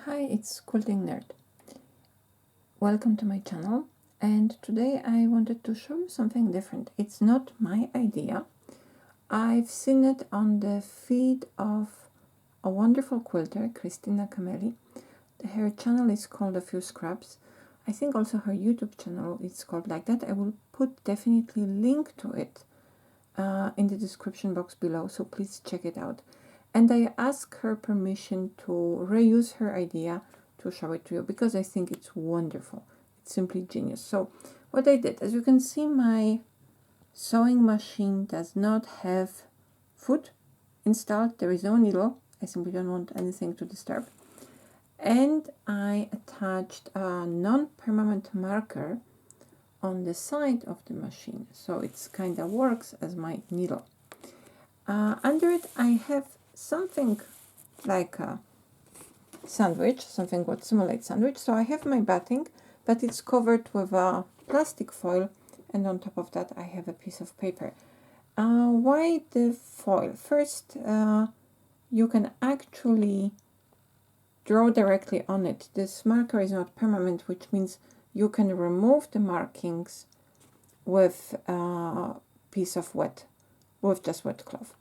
Hi, it's Quilting Nerd. Welcome to my channel, and today I wanted to show you something different. It's not my idea. I've seen it on the feed of a wonderful quilter, Christina Cameli. Her channel is called afewscraps. I think also her YouTube channel is called like that. I will put definitely link to it in the description box below, so please check it out. And I asked her permission to reuse her idea to show it to you because I think it's wonderful. It's simply genius. So what I did, as you can see, my sewing machine does not have foot installed. There is no needle. I simply don't want anything to disturb. And I attached a non-permanent marker on the side of the machine, so it's kind of works as my needle. Under it I have something like a sandwich, something what simulates sandwich. So I have my batting, but it's covered with a plastic foil, and on top of that I have a piece of paper. Why the foil? First, you can actually draw directly on it. This marker is not permanent, which means you can remove the markings with a piece of just wet cloth.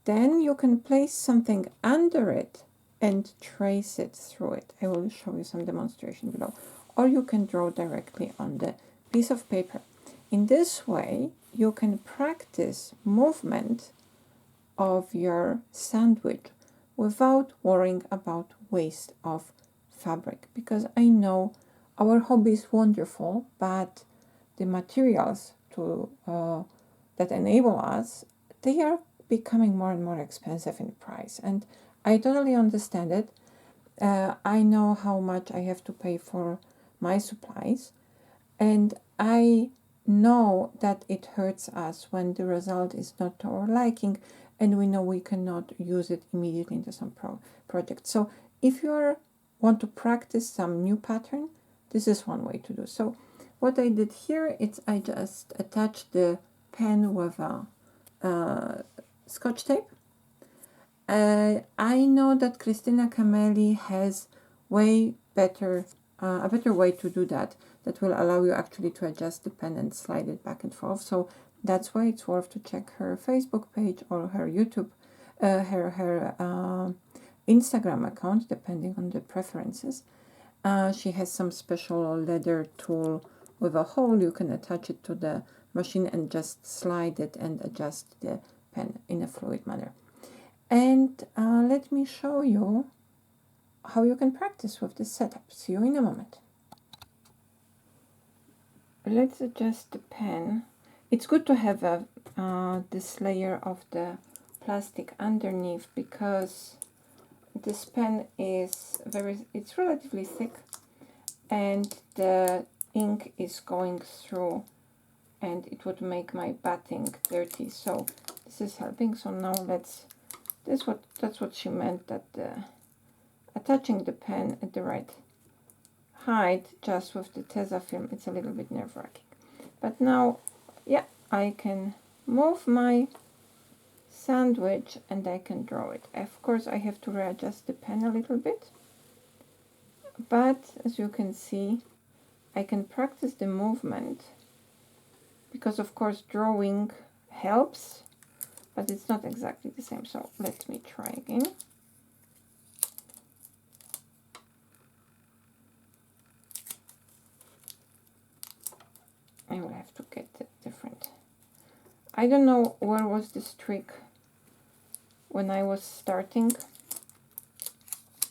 Then you can place something under it and trace it through it. I will show you some demonstration below. Or you can draw directly on the piece of paper. In this way, you can practice movement of your sandwich without worrying about waste of fabric. Because I know our hobby is wonderful, but the materials that enable us, they are becoming more and more expensive in price, and I totally understand it. I know how much I have to pay for my supplies, and I know that it hurts us when the result is not to our liking, and we know we cannot use it immediately into some project. So if you want to practice some new pattern, this is one way to do. So what I did here is I just attached the pen with a Scotch tape. I know that Christina Cameli has a better way to do that will allow you actually to adjust the pen and slide it back and forth. So that's why it's worth to check her Facebook page or her YouTube, her Instagram account, depending on the preferences. She has some special leather tool with a hole. You can attach it to the machine and just slide it and adjust the pen in a fluid manner. And let me show you how you can practice with this setup. See you in a moment. Let's adjust the pen. It's good to have this layer of the plastic underneath, because this pen is it's relatively thick and the ink is going through and it would make my batting dirty. So this is helping. So now that's what she meant, that attaching the pen at the right height just with the Tesafilm, it's a little bit nerve-wracking. But now, yeah, I can move my sandwich and I can draw it. Of course, I have to readjust the pen a little bit, but as you can see, I can practice the movement, because of course drawing helps, but it's not exactly the same. So let me try again. I will have to get it different. I don't know where was this trick when I was starting.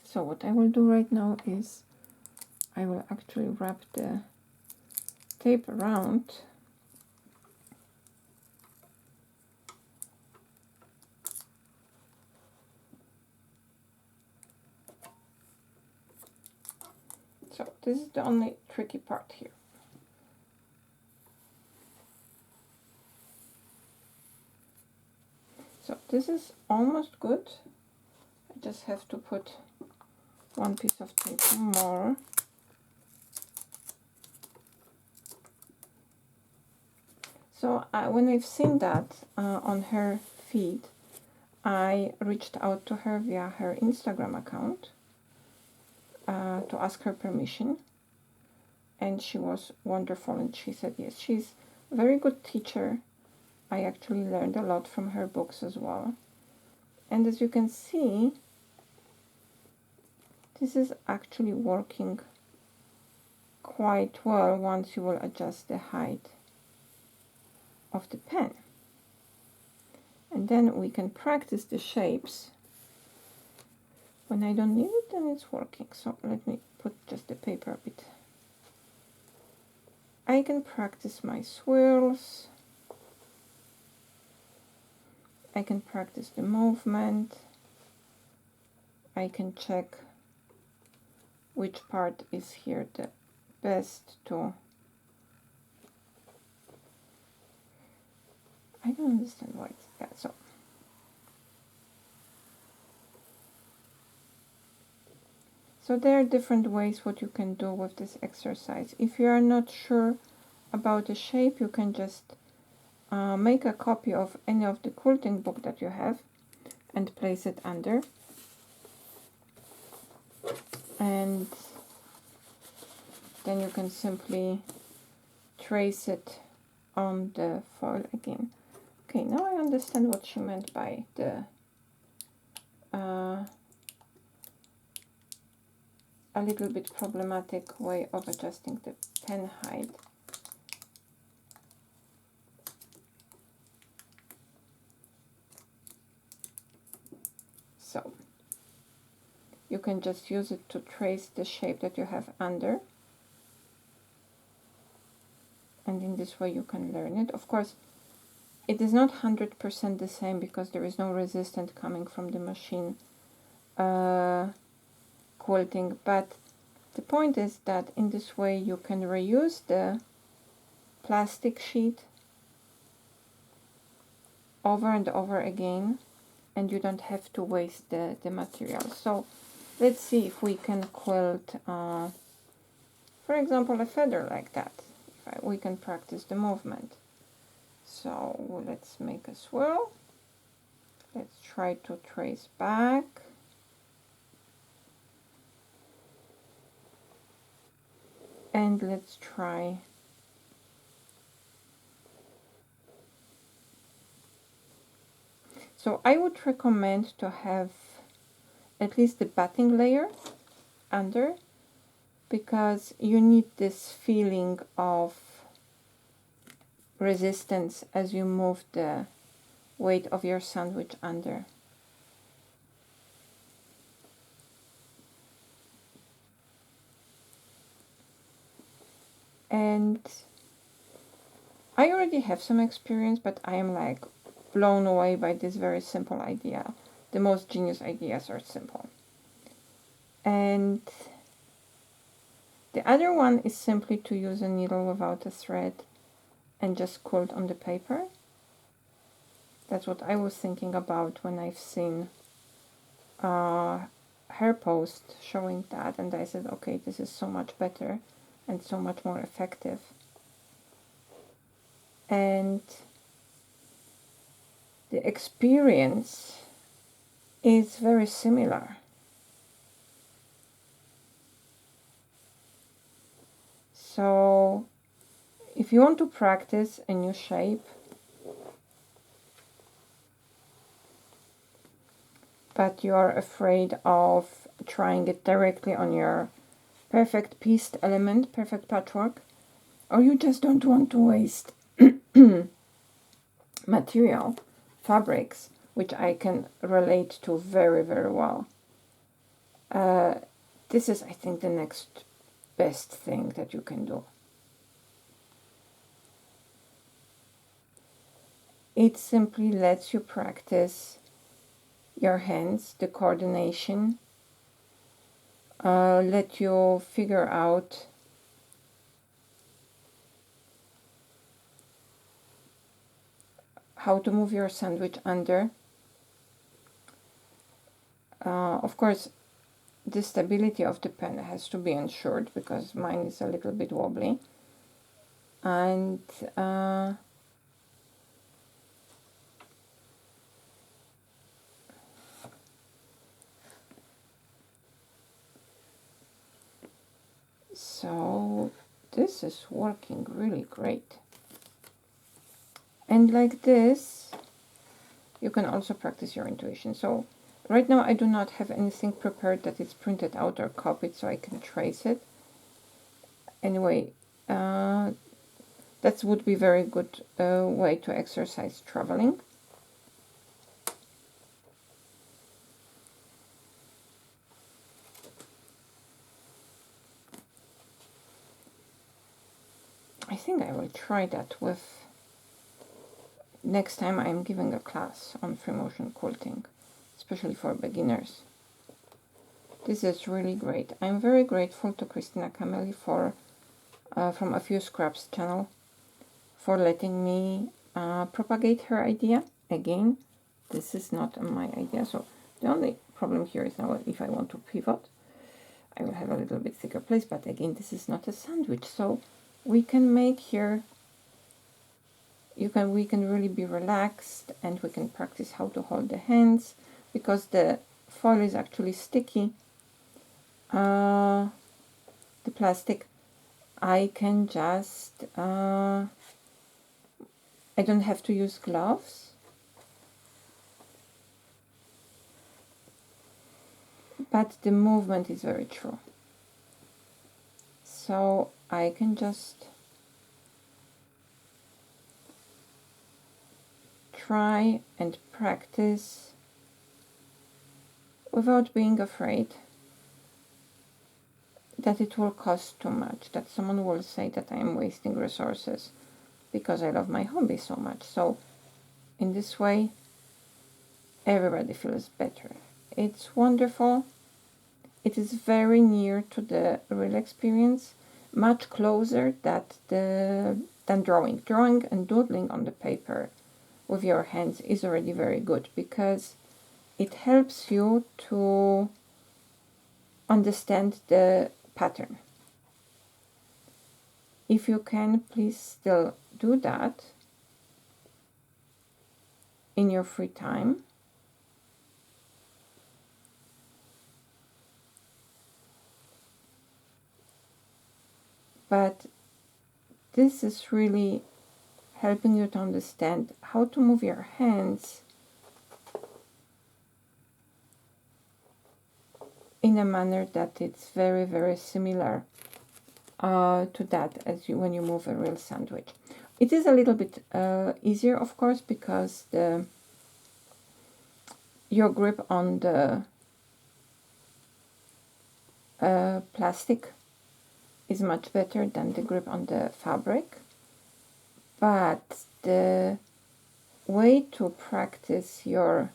So what I will do right now is I will actually wrap the tape around . So this is the only tricky part here. So this is almost good. I just have to put one piece of tape more. So when I've seen that on her feed, I reached out to her via her Instagram account to ask her permission, and she was wonderful, and she said yes. She's a very good teacher. I actually learned a lot from her books as well. And as you can see, this is actually working quite well once you will adjust the height of the pen. And then we can practice the shapes. When I don't need it, then it's working. So let me put just the paper a bit. I can practice my swirls. I can practice the movement. I can check which part is here the best to... I don't understand why it's that. So there are different ways what you can do with this exercise. If you are not sure about the shape, you can just make a copy of any of the quilting book that you have and place it under. And then you can simply trace it on the foil again. Okay, now I understand what she meant by the a little bit problematic way of adjusting the pen height. So you can just use it to trace the shape that you have under, and in this way you can learn it. Of course, it is not 100% the same because there is no resistance coming from the machine quilting, but the point is that in this way you can reuse the plastic sheet over and over again, and you don't have to waste the material. So let's see if we can quilt, for example, a feather like that. We can practice the movement. So let's make a swirl. Let's try to trace back. And let's try so I would recommend to have at least the batting layer under, because you need this feeling of resistance as you move the weight of your sandwich under. And I already have some experience, but I am like blown away by this very simple idea. The most genius ideas are simple. And the other one is simply to use a needle without a thread and just quilt on the paper. That's what I was thinking about when I've seen her post showing that, and I said, okay, this is so much better and so much more effective. And the experience is very similar. So if you want to practice a new shape, but you are afraid of trying it directly on your perfect pieced element, perfect patchwork, or you just don't want to waste material, fabrics, which I can relate to very, very well. This is, I think, the next best thing that you can do. It simply lets you practice your hands, the coordination, let you figure out how to move your sandwich under. Of course, the stability of the pen has to be ensured because mine is a little bit wobbly. And So this is working really great. And like this, you can also practice your intuition. So right now I do not have anything prepared that is printed out or copied so I can trace it. Anyway, that would be very good way to exercise traveling. I think I will try that with next time I'm giving a class on free motion quilting, especially for beginners. This is really great. I'm very grateful to Christina Cameli for from A Few Scraps channel for letting me propagate her idea. Again, this is not my idea, so the only problem here is now if I want to pivot, I will have a little bit thicker place, but again, this is not a sandwich, so we can make here, we can really be relaxed, and we can practice how to hold the hands, because the foil is actually sticky, the plastic. I can just, I don't have to use gloves, but the movement is very true. So I can just try and practice without being afraid that it will cost too much, that someone will say that I am wasting resources because I love my hobby so much. So in this way, everybody feels better. It's wonderful. It is very near to the real experience, much closer than drawing. Drawing and doodling on the paper with your hands is already very good, because it helps you to understand the pattern. If you can, please still do that in your free time. But this is really helping you to understand how to move your hands in a manner that it's very, very similar to that as when you move a real sandwich. It is a little bit easier, of course, because your grip on the plastic is much better than the grip on the fabric. But the way to practice your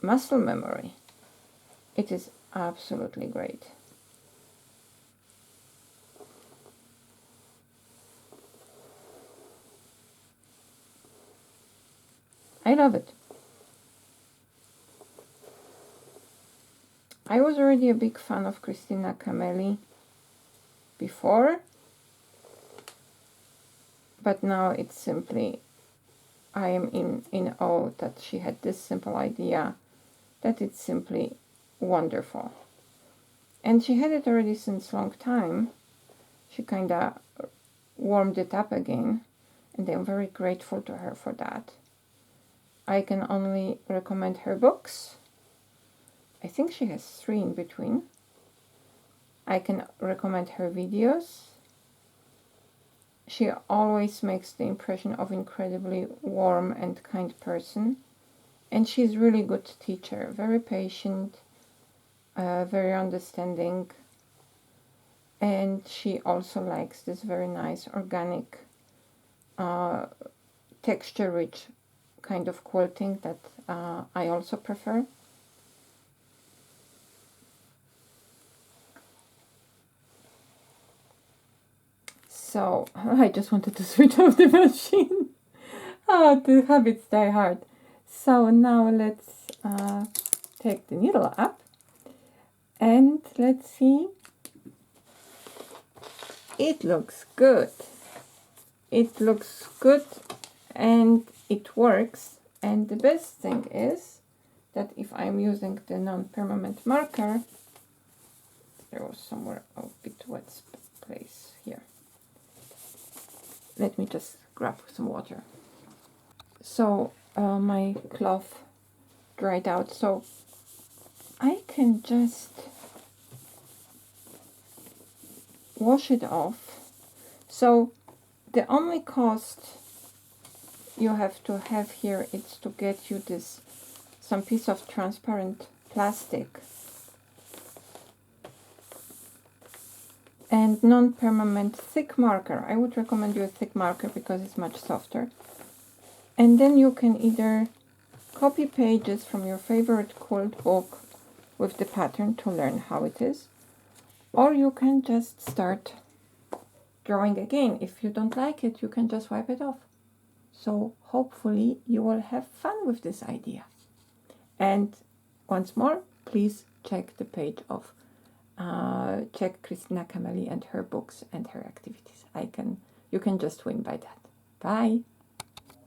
muscle memory, it is absolutely great. I love it. I was already a big fan of Christina Cameli before, but now it's simply, I am in awe that she had this simple idea, that it's simply wonderful. And she had it already since long time. She kind of warmed it up again, and I'm very grateful to her for that. I can only recommend her books. I think she has 3 in between. I can recommend her videos. She always makes the impression of incredibly warm and kind person. And she's really good teacher, very patient, very understanding. And she also likes this very nice, organic, texture-rich kind of quilting that I also prefer. So I just wanted to switch off the machine. The habits die hard. So now let's take the needle up and let's see. It looks good. It looks good and it works. And the best thing is that if I'm using the non-permanent marker, There was somewhere a bit wet place here. Let me just grab some water. So my cloth dried out, so I can just wash it off. So the only cost you have to have here is to get you some piece of transparent plastic and non-permanent thick marker. I would recommend you a thick marker because it's much softer. And then you can either copy pages from your favorite quilt book with the pattern to learn how it is, or you can just start drawing again. If you don't like it, you can just wipe it off. So hopefully you will have fun with this idea. And once more, please check the page of check Christina Kameli and her books and her activities. You can just win by that. Bye.